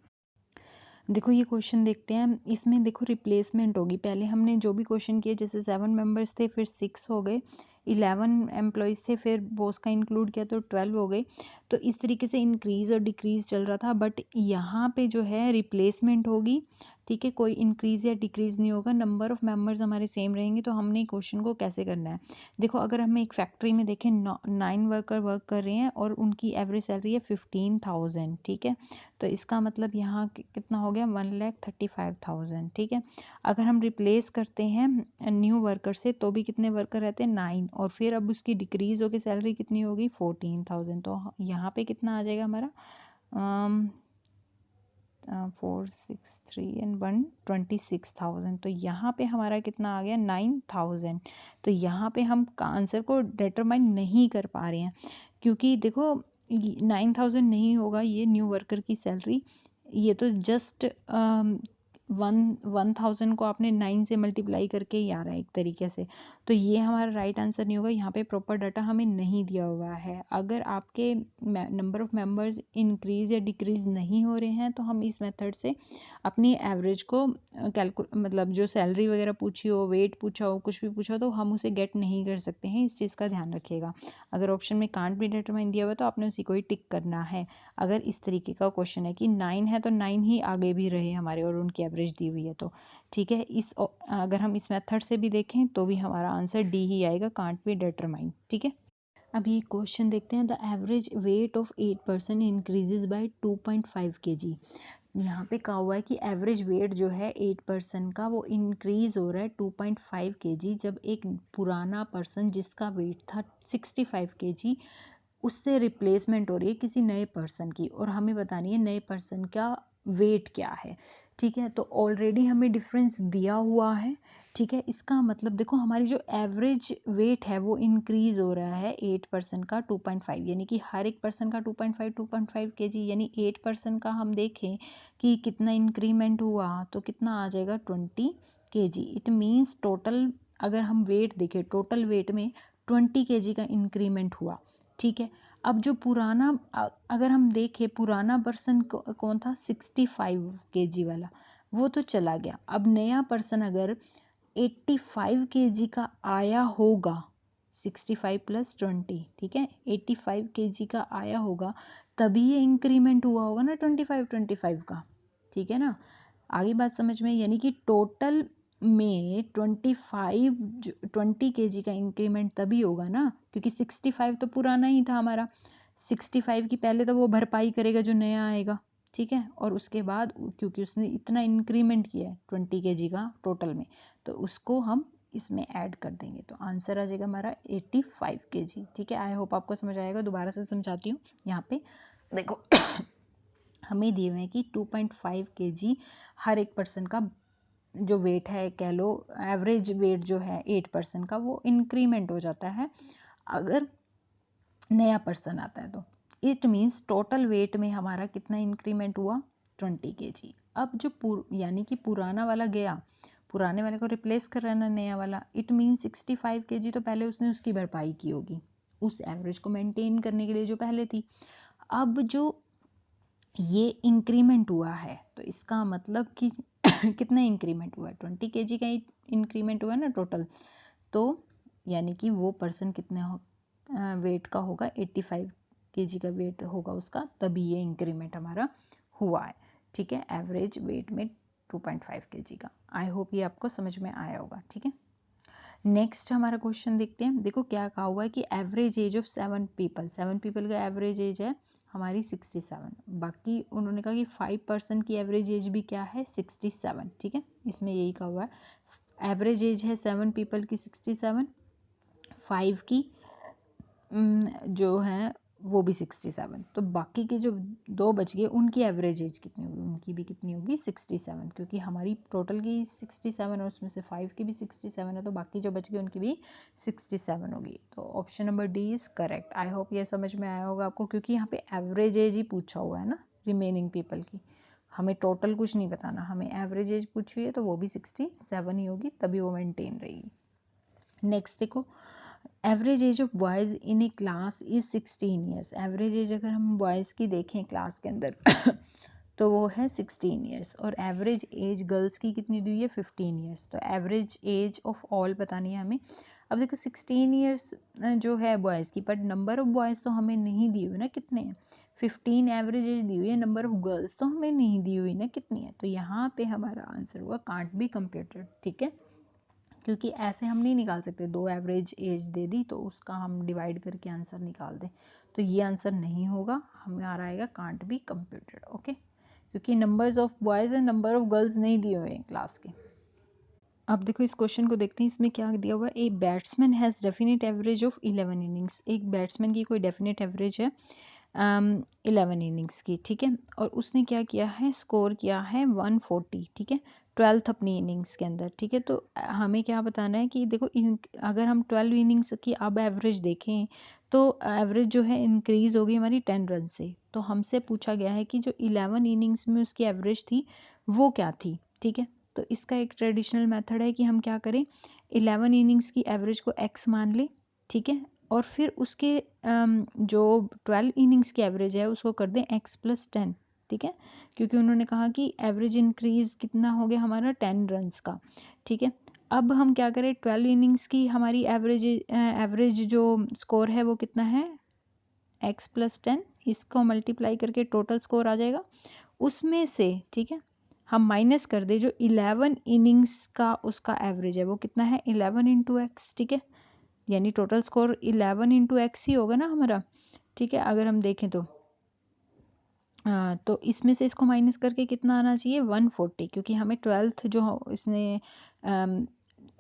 देखो ये क्वेश्चन देखते हैं। इसमें देखो रिप्लेसमेंट होगी। पहले हमने जो भी क्वेश्चन किए, जैसे 7 मेंबर्स थे, फिर 6 हो गए, 11 एम्प्लॉयज़ थे, फिर बॉस का इंक्लूड किया तो 12 हो गए। तो इस तरीके से इंक्रीज़ और डिक्रीज़ चल रहा था, बट यहाँ पे जो है रिप्लेसमेंट होगी, ठीक है। कोई इंक्रीज़ या डिक्रीज़ नहीं होगा, नंबर ऑफ़ मेंबर्स हमारे सेम रहेंगे। तो हमने क्वेश्चन को कैसे करना है, देखो अगर हम एक फैक्ट्री में देखें, 9 वर्कर वर्क कर रहे हैं और उनकी एवरेज सैलरी है 15,000, ठीक है। तो इसका मतलब यहाँ कितना हो गया 1,35,000, ठीक है। अगर हम रिप्लेस करते हैं न्यू वर्कर से तो भी कितने वर्कर रहते हैं 9, और फिर अब उसकी डिक्रीज होकर सैलरी कितनी होगी 14,000। तो यहाँ पे कितना आ जाएगा हमारा 4 6 3 एंड 1 26,000। तो यहाँ पे हमारा कितना आ गया 9,000। तो यहाँ पे हम आंसर को डिटरमाइन नहीं कर पा रहे हैं, क्योंकि देखो 9,000 नहीं होगा ये न्यू वर्कर की सैलरी। ये तो जस्ट 1,000 को आपने 9 से मल्टीप्लाई करके ही आ रहा है एक तरीके से। तो ये हमारा राइट आंसर नहीं होगा। यहाँ पे प्रॉपर डाटा हमें नहीं दिया हुआ है। अगर आपके नंबर ऑफ़ मेंबर्स इंक्रीज़ या डिक्रीज़ नहीं हो रहे हैं तो हम इस मेथड से अपनी एवरेज को मतलब जो सैलरी वगैरह पूछी हो, वेट पूछा हो, कुछ भी पूछा हो, तो हम उसे गेट नहीं कर सकते हैं। इस चीज़ का ध्यान रखिएगा। अगर ऑप्शन में कांट बी डिटरमाइन दिया हुआ तो आपने उसी को ही टिक करना है। अगर इस तरीके का क्वेश्चन है कि 9 है तो 9 ही आगे भी रहे हमारे और उनकी एवरेज दी हुई है तो ठीक है। अगर हम इस मेथड से भी देखें तो भी हमारा आंसर डी ही आएगा, कांट बी डिटरमाइन, ठीक है। अब ये क्वेश्चन देखते हैं। The average weight of 8 person increases by 2.5 kg। यहाँ पे कहा हुआ है कि एवरेज वेट जो है 8% का वो इंक्रीज हो रहा है 2.5 kg जब एक पुराना पर्सन जिसका वेट था 65 kg उससे रिप्लेसमेंट हो रही है किसी नए पर्सन की, और हमें बतानी है नए पर्सन का वेट क्या है। ठीक है, तो ऑलरेडी हमें डिफरेंस दिया हुआ है। ठीक है, इसका मतलब देखो हमारी जो एवरेज वेट है वो इंक्रीज हो रहा है 8% का 2.5, यानी कि हर एक पर्सन का 2.5 kg, यानी 8% का हम देखें कि कितना इंक्रीमेंट हुआ तो कितना आ जाएगा 20 kg। इट मीन्स टोटल अगर हम वेट देखें टोटल वेट में 20 kg का इंक्रीमेंट हुआ। ठीक है, अब जो पुराना अगर हम देखें पुराना पर्सन कौन था 65 kg वाला, वो तो चला गया। अब नया पर्सन अगर 85 kg का आया होगा, 65 + 20, ठीक है 85 kg का आया होगा, तभी ये इंक्रीमेंट हुआ होगा ना 25 का। ठीक है ना, आगे बात समझ में, यानी कि टोटल में 20 kg का इंक्रीमेंट तभी होगा ना, क्योंकि 65 तो पुराना ही था हमारा। 65 की पहले तो वो भरपाई करेगा जो नया आएगा। ठीक है, और उसके बाद क्योंकि उसने इतना इंक्रीमेंट किया है 20 kg का टोटल में, तो उसको हम इसमें ऐड कर देंगे, तो आंसर आ जाएगा हमारा 85 kg। ठीक है, आई होप आपको समझ आएगा। दोबारा से समझाती हूँ। यहाँ पे देखो हमें दिए हुए हैं कि 2.5 kg हर एक पर्सन का जो वेट है, कह लो एवरेज वेट जो है 8% का, वो इंक्रीमेंट हो जाता है अगर नया पर्सन आता है। तो इट मीन्स टोटल वेट में हमारा कितना इंक्रीमेंट हुआ 20 kg। अब जो यानी कि पुराना वाला गया, पुराने वाले को रिप्लेस कर रहा है ना नया वाला, इट मीन्स 65 kg तो पहले उसने उसकी भरपाई की होगी उस एवरेज को मेंटेन करने के लिए जो पहले थी। अब जो ये इंक्रीमेंट हुआ है तो इसका मतलब कि कितना इंक्रीमेंट हुआ है 20 kg का इंक्रीमेंट हुआ है ना टोटल, तो यानी कि वो पर्सन कितने वेट का होगा 85 kg का वेट होगा उसका, तभी ये इंक्रीमेंट हमारा हुआ है। ठीक है, एवरेज वेट में 2.5 kg का। आई होप ये आपको समझ में आया होगा। ठीक है, नेक्स्ट हमारा क्वेश्चन देखते हैं। देखो क्या कहा हुआ है कि एवरेज एज ऑफ 7 पीपल का एवरेज एज है हमारी 67। बाकी उन्होंने कहा कि 5% की एवरेज एज भी क्या है 67। ठीक है, इसमें यही कहा हुआ है एवरेज एज है 7 पीपल की 67, 5 की जो है वो भी 67, तो बाकी के जो दो बच गए उनकी एवरेज एज कितनी होगी, उनकी भी कितनी होगी 67, क्योंकि हमारी टोटल की 67 है उसमें से 5 की भी 67 है, तो बाकी जो बच गए उनकी भी 67 होगी। तो option number D is correct. I hope ये समझ में आया होगा आपको, क्योंकि यहाँ पे एवरेज एज ही पूछा हुआ है ना रिमेनिंग पीपल की, हमें टोटल कुछ नहीं बताना, हमें एवरेज एज पूछी हुई है तो वो भी 67 ही होगी, तभी वो मेंटेन रहेगी। नेक्स्ट देखो, average age of boys in A class is 16 years. Average age अगर हम बॉयज़ की देखें क्लास के अंदर तो वो है 16 ईयर्स, और एवरेज एज गर्ल्स की कितनी दी हुई है 15 ईयर्स। तो एवरेज एज ऑफ ऑल बतानी है हमें। अब देखो 16 ईयर्स जो है बॉयज़ की, बट नंबर ऑफ बॉयज़ तो हमें नहीं दी हुई ना कितने हैं, 15 एवरेज एज दी हुई है, नंबर ऑफ गर्ल्स तो हमें नहीं दी हुई ना कितनी है, तो यहाँ पे हमारा आंसर हुआ कांट बी कंप्यूटेड। ठीक है, क्योंकि ऐसे हम नहीं निकाल सकते, दो एवरेज एज दे दी तो उसका हम डिवाइड करके आंसर निकाल दें, तो ये आंसर नहीं होगा, हमारा आएगा कांट बी कंप्यूटेड। ओके, क्योंकि numbers of boys and number of girls नहीं दिए हुए हैं क्लास के। अब देखो इस क्वेश्चन को देखते हैं, इसमें क्या दिया हुआ है। A batsman has definite average of 11 innings. एक बैट्समैन की कोई डेफिनेट एवरेज है 11 इनिंग्स की। ठीक है, और उसने क्या किया है, स्कोर किया है 140। ठीक है, 12th अपनी इनिंग्स के अंदर। ठीक है, तो हमें क्या बताना है कि देखो अगर हम 12 इनिंग्स की अब एवरेज देखें तो एवरेज जो है इंक्रीज होगी हमारी 10 रन से। तो हमसे पूछा गया है कि जो 11 इनिंग्स में उसकी एवरेज थी वो क्या थी। ठीक है, तो इसका एक ट्रेडिशनल मेथड है कि हम क्या करें, 11 इनिंग्स की एवरेज को x मान लें। ठीक है, और फिर उसके जो 12 इनिंग्स की एवरेज है उसको कर दें x + 10। ठीक है, क्योंकि उन्होंने कहा कि एवरेज इंक्रीज कितना हो गया हमारा 10 रन्स का। ठीक है, अब हम क्या करें, 12 इनिंग्स की हमारी एवरेज जो स्कोर है वो कितना है x + 10, इसको मल्टीप्लाई करके टोटल स्कोर आ जाएगा उसमें से। ठीक है, हम माइनस कर दे जो 11 इनिंग्स का उसका एवरेज है वो कितना है 11 × x। ठीक है, यानी टोटल स्कोर 11 × x ही होगा ना हमारा। ठीक है, अगर हम देखें तो तो इसमें से इसको माइनस करके कितना आना चाहिए 140, क्योंकि हमें 12th जो इसने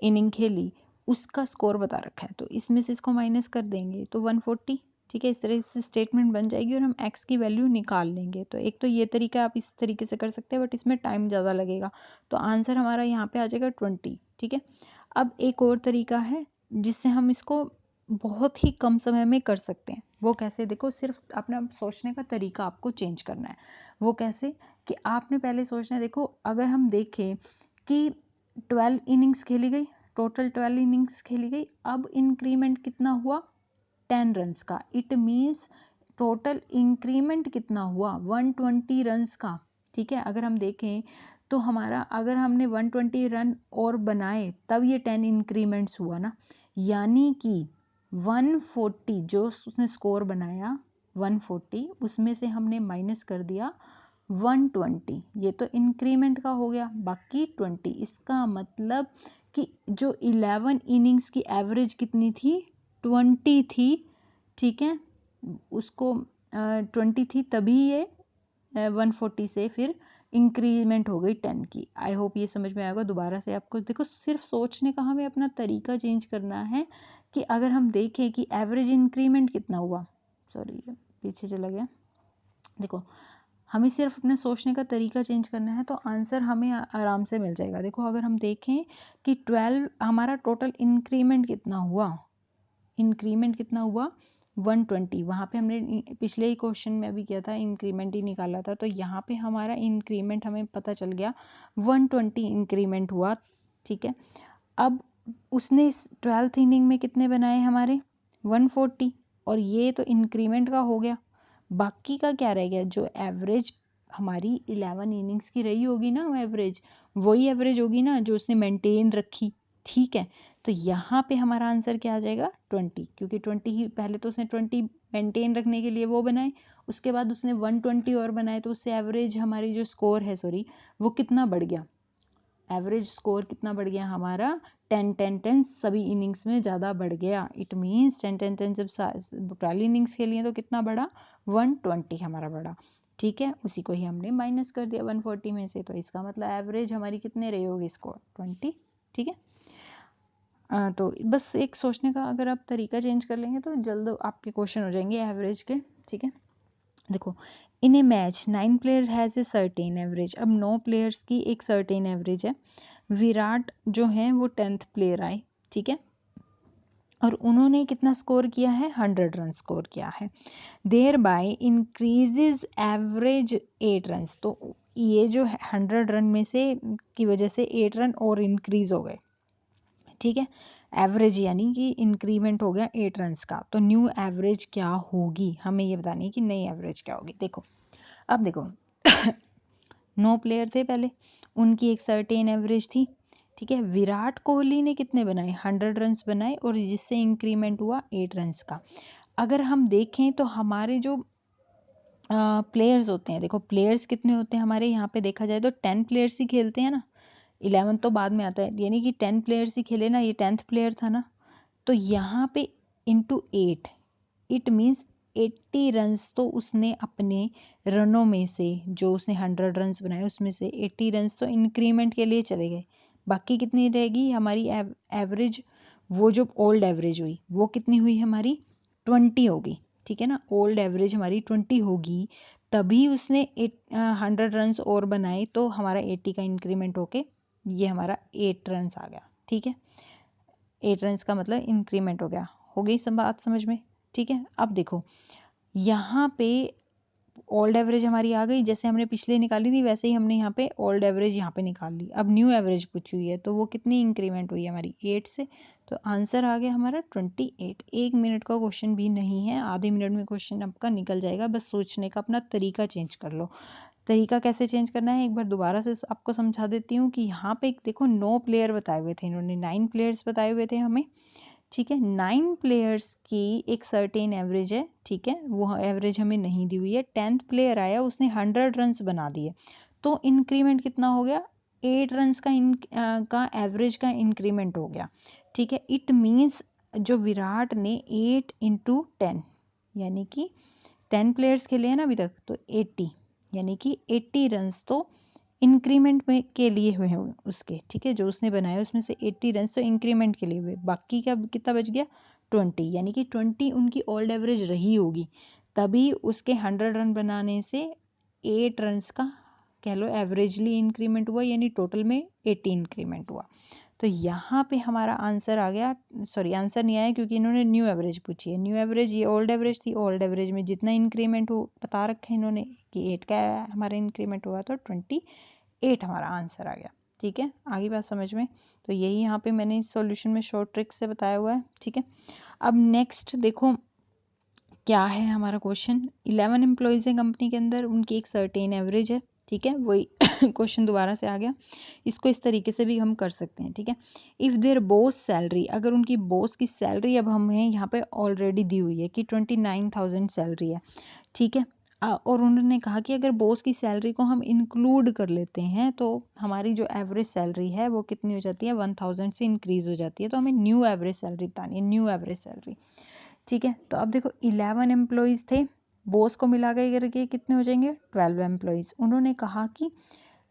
इनिंग खेली उसका स्कोर बता रखा है, तो इसमें से इसको माइनस कर देंगे तो 140। ठीक है, इस तरह से स्टेटमेंट बन जाएगी और हम x की वैल्यू निकाल लेंगे। तो एक तो ये तरीका आप इस तरीके से कर सकते हैं, बट इसमें टाइम ज़्यादा लगेगा, तो आंसर हमारा यहाँ पे आ जाएगा 20। ठीक है, अब एक और तरीका है जिससे हम इसको बहुत ही कम समय में कर सकते हैं। वो कैसे, देखो सिर्फ अपना सोचने का तरीका आपको चेंज करना है। वो कैसे कि आपने पहले सोचना है, देखो अगर हम देखें कि 12 इनिंग्स खेली गई, टोटल 12 इनिंग्स खेली गई, अब इंक्रीमेंट कितना हुआ 10 रन्स का। इट मीन्स टोटल इंक्रीमेंट कितना हुआ 120 रन्स का। ठीक है, अगर हम देखें तो हमारा, अगर हमने 120 रन और बनाए तब ये 10 इंक्रीमेंट्स हुआ ना, यानी कि 140 जो उसने स्कोर बनाया 140, उसमें से हमने माइनस कर दिया 120, ये तो इंक्रीमेंट का हो गया, बाकी 20। इसका मतलब कि जो 11 इनिंग्स की एवरेज कितनी थी 20 थी। ठीक है, उसको 20 थी, तभी ये 140 से फिर इंक्रीमेंट हो गई 10 की। आई होप ये समझ में आएगा। दोबारा से आपको देखो, सिर्फ सोचने का हमें अपना तरीका चेंज करना है कि अगर हम देखें कि एवरेज इंक्रीमेंट कितना हुआ, सॉरी पीछे चला गया, देखो हमें सिर्फ अपने सोचने का तरीका चेंज करना है तो आंसर हमें आराम से मिल जाएगा। देखो अगर हम देखें कि 12 हमारा टोटल इंक्रीमेंट कितना हुआ, इंक्रीमेंट कितना हुआ 120, वहाँ पे हमने पिछले ही क्वेश्चन में अभी किया था इंक्रीमेंट ही निकाला था, तो यहाँ पे हमारा इंक्रीमेंट हमें पता चल गया 120 इंक्रीमेंट हुआ। ठीक है, अब उसने 12th इनिंग में कितने बनाए हमारे 140, और ये तो इंक्रीमेंट का हो गया। बाकी का क्या रह गया, जो एवरेज हमारी 11 इनिंग्स की रही होगी ना, वो एवरेज वही एवरेज होगी ना जो उसने मेंटेन रखी। ठीक है, तो यहाँ पे हमारा आंसर क्या आ जाएगा 20, क्योंकि 20 ही पहले तो उसने 20 मेंटेन रखने के लिए वो बनाए, उसके बाद उसने 120 और बनाए, तो उससे एवरेज हमारी जो स्कोर है सॉरी वो कितना बढ़ गया, एवरेज स्कोर कितना बढ़ गया हमारा 10-10-10 सभी इनिंग्स में ज़्यादा बढ़ गया। इट मीन्स 10-10-10 जब 12 इनिंग्स खेली हैं तो कितना बढ़ा 120 हमारा बढ़ा। ठीक है, उसी को ही हमने माइनस कर दिया 140 में से, तो इसका मतलब एवरेज हमारी कितने रही होगी स्कोर 20। ठीक है, तो बस एक सोचने का अगर आप तरीका चेंज कर लेंगे तो जल्द आपके क्वेश्चन हो जाएंगे एवरेज के। ठीक है, देखो in a match 9 player has a certain average, अब 9 प्लेयर्स की एक सर्टेन एवरेज है। विराट जो हैं वो 10th प्लेयर आए। ठीक है, और उन्होंने कितना स्कोर किया है 100 रन स्कोर किया है। Thereby increases average 8 run, तो ये जो 100 रन में से की वजह से 8 रन और इंक्रीज हो गए। ठीक है, एवरेज यानी कि इंक्रीमेंट हो गया 8 रन का, तो न्यू एवरेज क्या होगी, हमें ये बतानी है कि नई एवरेज क्या होगी। देखो अब देखो 9 प्लेयर थे पहले, उनकी एक सर्टेन एवरेज थी। ठीक है, विराट कोहली ने कितने बनाए 100 रन्स बनाए, और जिससे इंक्रीमेंट हुआ 8 रन्स का। अगर हम देखें तो हमारे जो प्लेयर्स होते हैं, देखो प्लेयर्स कितने होते हैं हमारे यहाँ पे देखा जाए तो 10 प्लेयर्स ही खेलते हैं ना, 11 तो बाद में आता है, यानी कि 10 प्लेयर्स ही खेले ना, ये 10th प्लेयर था ना, तो यहाँ पे इंटू 8, इट मीन्स 80 रन्स तो उसने अपने रनों में से, जो उसने 100 रन्स बनाए उसमें से 80 रन्स तो इंक्रीमेंट के लिए चले गए। बाकी कितनी रहेगी हमारी एवरेज, वो जो ओल्ड एवरेज हुई वो कितनी हुई हमारी 20 होगी। ठीक है ना, ओल्ड एवरेज हमारी 20 होगी, तभी उसने 100 रन्स और बनाए, तो हमारा 80 का इंक्रीमेंट होके ये हमारा 8 रन्स आ गया। ठीक है, 8 रन्स का मतलब इंक्रीमेंट हो गई सब बात समझ में। ठीक है, अब देखो यहाँ पे ओल्ड एवरेज हमारी आ गई, जैसे हमने पिछले निकाली थी वैसे ही हमने यहाँ पे ओल्ड एवरेज यहाँ पे निकाल ली। अब न्यू एवरेज पूछी हुई है तो वो कितनी इंक्रीमेंट हुई है हमारी 8 से, तो आंसर आ गया हमारा 28। 1 मिनट का क्वेश्चन भी नहीं है, आधे मिनट में क्वेश्चन आपका निकल जाएगा, बस सोचने का अपना तरीका चेंज कर लो। तरीका कैसे चेंज करना है एक बार दोबारा से आपको समझा देती हूँ कि यहाँ पे देखो 9 प्लेयर बताए हुए थे इन्होंने, 9 प्लेयर्स बताए हुए थे हमें। ठीक है, 9 प्लेयर्स की एक सर्टेन एवरेज है। ठीक है, वो एवरेज हमें नहीं दी हुई है। 10th प्लेयर आया, उसने 100 रन्स बना दिए, तो इंक्रीमेंट कितना हो गया 8 रन्स का एवरेज का इंक्रीमेंट हो गया। ठीक है, इट मीन्स जो विराट ने 8 × 10 यानी कि 10 प्लेयर्स खेले हैं ना अभी तक, तो 80 यानी कि 80 रन्स तो इंक्रीमेंट में के लिए हुए हैं उसके, ठीक है, जो उसने बनाया उसमें से 80 रन्स तो इंक्रीमेंट के लिए हुए, बाकी का कितना बच गया 20, यानी कि 20 उनकी ओल्ड एवरेज रही होगी, तभी उसके 100 रन बनाने से 8 रन्स का कह लो एवरेजली इंक्रीमेंट हुआ, यानी टोटल में 80 इंक्रीमेंट हुआ। तो यहाँ पे हमारा आंसर आ गया, सॉरी आंसर नहीं आया क्योंकि इन्होंने न्यू एवरेज पूछी है। न्यू एवरेज ये ओल्ड एवरेज थी, ओल्ड एवरेज में जितना इंक्रीमेंट हो बता रखे हैं इन्होंने कि 8 का हमारा इंक्रीमेंट हुआ, तो 28 हमारा आंसर आ गया। ठीक है, आगे बात समझ में। तो यही यहाँ पे मैंने इस सॉल्यूशन में शॉर्ट ट्रिक से बताया हुआ है। ठीक है, अब नेक्स्ट देखो क्या है हमारा क्वेश्चन। 11 एम्प्लॉयज़ है कंपनी के अंदर, उनकी एक सर्टेन एवरेज है। ठीक है, वही क्वेश्चन दोबारा से आ गया। इसको इस तरीके से भी हम कर सकते हैं। ठीक है, इफ़ देयर बॉस सैलरी, अगर उनकी बॉस की सैलरी अब हमें यहाँ पे ऑलरेडी दी हुई है कि 29,000 सैलरी है। ठीक है, और उन्होंने कहा कि अगर बॉस की सैलरी को हम इंक्लूड कर लेते हैं तो हमारी जो एवरेज सैलरी है वो कितनी हो जाती है, 1000 से इंक्रीज हो जाती है। तो हमें न्यू एवरेज सैलरी बतानी है, न्यू एवरेज सैलरी। ठीक है, तो अब देखो 11 एम्प्लॉयज़ थे, बॉस को मिला के करके कितने हो जाएंगे 12 एम्प्लॉयज़। उन्होंने कहा कि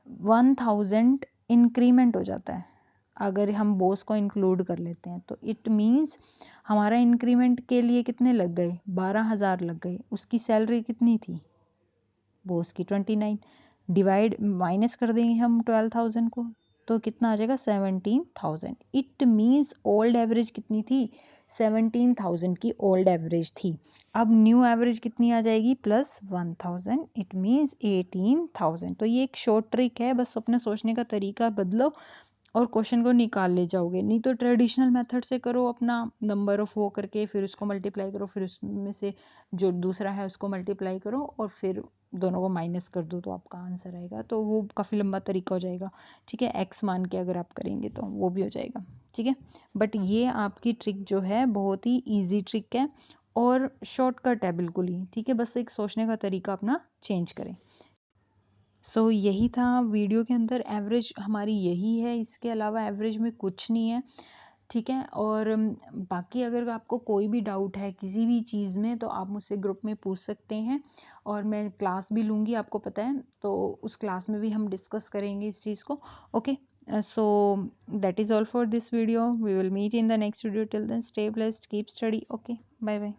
1000 इंक्रीमेंट हो जाता है अगर हम बॉस को इंक्लूड कर लेते हैं, तो इट मीन्स हमारा इंक्रीमेंट के लिए कितने लग गए, 12,000 लग गए। उसकी सैलरी कितनी थी बॉस की 29, डिवाइड माइनस कर देंगे हम 12,000 को, तो कितना आ जाएगा 17,000। इट मीन्स ओल्ड एवरेज कितनी थी, 17,000 की ओल्ड एवरेज थी। अब न्यू एवरेज कितनी आ जाएगी प्लस 1000, इट मीन्स 18,000। तो ये एक शॉर्ट ट्रिक है, बस अपने सोचने का तरीका बदलो और क्वेश्चन को निकाल ले जाओगे। नहीं तो ट्रेडिशनल मेथड से करो, अपना नंबर ऑफ वो करके फिर उसको मल्टीप्लाई करो, फिर उसमें से जो दूसरा है उसको मल्टीप्लाई करो और फिर दोनों को माइनस कर दो तो आपका आंसर आएगा। तो वो काफ़ी लंबा तरीका हो जाएगा। ठीक है, एक्स मान के अगर आप करेंगे तो वो भी हो जाएगा। ठीक है, बट ये आपकी ट्रिक जो है बहुत ही ईजी ट्रिक है और शॉर्टकट है बिल्कुल ही। ठीक है, बस एक सोचने का तरीका अपना चेंज करें। सो यही था वीडियो के अंदर, एवरेज हमारी यही है, इसके अलावा एवरेज में कुछ नहीं है। ठीक है, और बाकी अगर आपको कोई भी डाउट है किसी भी चीज़ में तो आप मुझसे ग्रुप में पूछ सकते हैं, और मैं क्लास भी लूँगी, आपको पता है, तो उस क्लास में भी हम डिस्कस करेंगे इस चीज़ को। Okay, so that is all for this video, we will meet in the next video, till then stay blessed, keep study. Okay, bye bye.